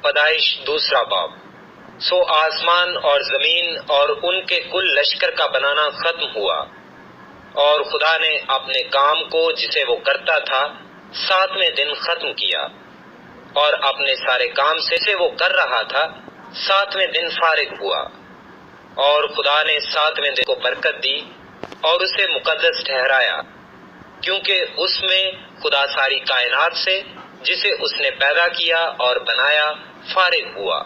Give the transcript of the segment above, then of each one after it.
پیدائش دوسرا باب۔ سو آسمان اور زمین اور ان کے کل لشکر کا بنانا ختم ہوا، اور خدا نے اپنے کام کو جسے وہ کرتا تھا 7ویں دن ختم کیا، اور اپنے سارے کام سے وہ کر رہا تھا 7ویں دن فارغ ہوا۔ اور خدا نے 7ویں دن کو برکت دی اور اسے مقدس ٹھہرایا، کیونکہ اس میں خدا ساری کائنات سے جسے اس نے پیدا کیا اور بنایا فارغ ہوا۔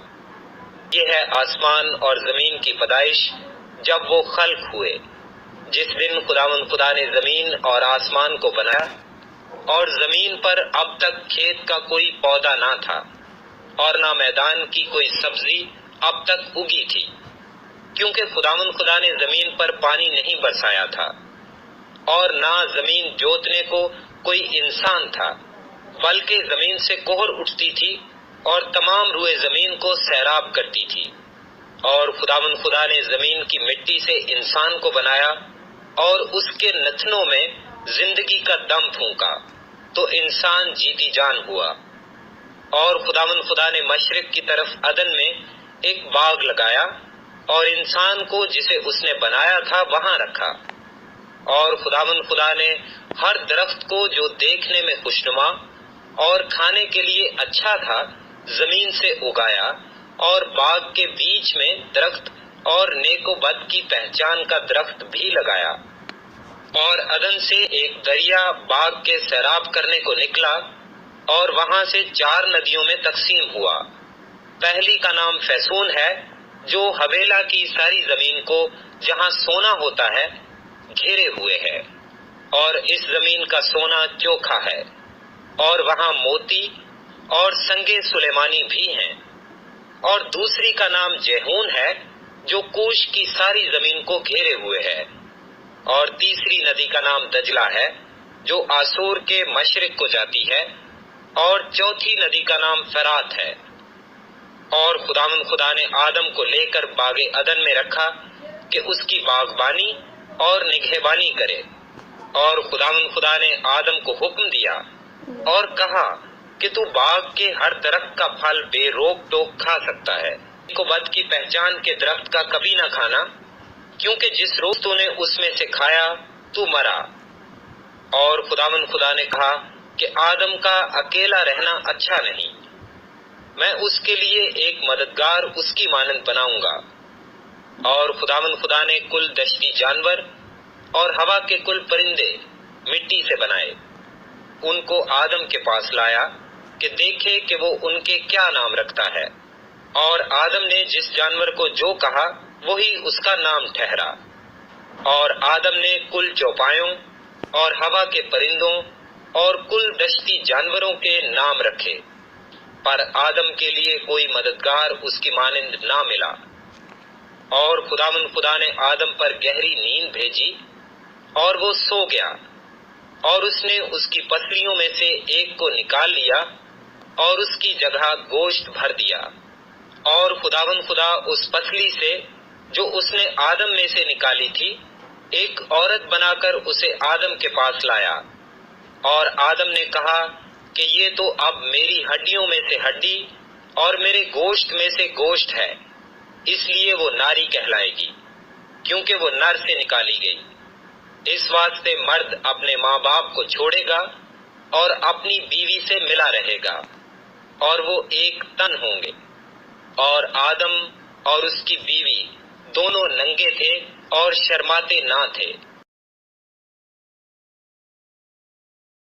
یہ ہے آسمان اور زمین کی پیدائش جب وہ خلق ہوئے، جس دن خدا نے زمین اور آسمان کو بنایا، اور زمین پر اب تک کھیت کا کوئی پودا نہ تھا، اور نہ میدان کی کوئی سبزی اب تک اگی تھی، کیونکہ خدا نے زمین پر پانی نہیں برسایا تھا، اور نہ زمین جوتنے کو کوئی انسان تھا، بلکہ زمین سے کوہر اٹھتی تھی اور تمام روئے زمین کو سیراب کرتی تھی۔ اور خدا نے زمین کی مٹی سے انسان کو بنایا اور اس کے نتنوں میں زندگی کا دم پھونکا، تو انسان جیتی جان ہوا۔ اور خدا نے مشرق کی طرف عدن میں ایک باغ لگایا اور انسان کو جسے اس نے بنایا تھا وہاں رکھا۔ اور خدا نے ہر درخت کو جو دیکھنے میں خوشنما اور کھانے کے لیے اچھا تھا زمین سے اگایا، اور باغ کے بیچ میں درخت اور نیک و بد کی پہچان کا درخت بھی لگایا۔ اور عدن سے ایک دریا باغ کے سیراب کرنے کو نکلا، اور وہاں سے 4 ندیوں میں تقسیم ہوا۔ پہلی کا نام فیسون ہے، جو حویلا کی ساری زمین کو جہاں سونا ہوتا ہے گھیرے ہوئے ہے، اور اس زمین کا سونا چوکھا ہے، اور وہاں موتی اور سنگے سلیمانی بھی ہیں۔ اور دوسری کا نام جیہون ہے، جو کوش کی ساری زمین کو گھیرے ہوئے ہے، اور تیسری ندی کا نام دجلہ ہے، جو آسور کے مشرق کو جاتی ہے، اور چوتھی ندی کا نام فرات ہے۔ اور خدا نے آدم کو لے کر باغ عدن میں رکھا کہ اس کی باغبانی اور نگہبانی کرے۔ اور خدا نے آدم کو حکم دیا اور کہا کہ تو باغ کے ہر درخت کا پھل بے روک ٹوک کھا سکتا ہے، نیک و بد کی پہچان کے درخت کا کبھی نہ کھانا، کیونکہ جس روز تو نے اس میں سے کھایا تو مرا۔ اور خدا نے کہا کہ آدم کا اکیلا رہنا اچھا نہیں، میں اس کے لیے ایک مددگار اس کی مانند بناؤں گا۔ اور خدا نے کل دشتی جانور اور ہوا کے کل پرندے مٹی سے بنائے، ان کو آدم کے پاس لایا کہ دیکھے کہ وہ ان کے کیا نام رکھتا ہے۔ اور آدم نے جس جانور کو جو کہا وہی اس کا نام ٹھہرا۔ اور آدم نے کل چوپایوں اور ہوا کے پرندوں اور کل دشتی جانوروں کے نام رکھے، پر آدم کے لیے کوئی مددگار اس کی مانند نہ ملا۔ اور خدا نے آدم پر گہری نیند بھیجی، اور وہ سو گیا، اور اس نے اس کی پسلیوں میں سے ایک کو نکال لیا اور اس کی جگہ گوشت بھر دیا۔ اور خدا اس پسلی سے جو اس نے آدم میں سے نکالی تھی ایک عورت بنا کر اسے آدم کے پاس لایا۔ اور آدم نے کہا کہ یہ تو اب میری ہڈیوں میں سے ہڈی اور میرے گوشت میں سے گوشت ہے، اس لیے وہ ناری کہلائے گی، کیونکہ وہ نر سے نکالی گئی۔ اس واسطے مرد اپنے ماں باپ کو چھوڑے گا اور اپنی بیوی سے ملا رہے گا، اور وہ ایک تن ہوں گے۔ اور آدم اور اس کی بیوی دونوں ننگے تھے اور شرماتے نہ تھے۔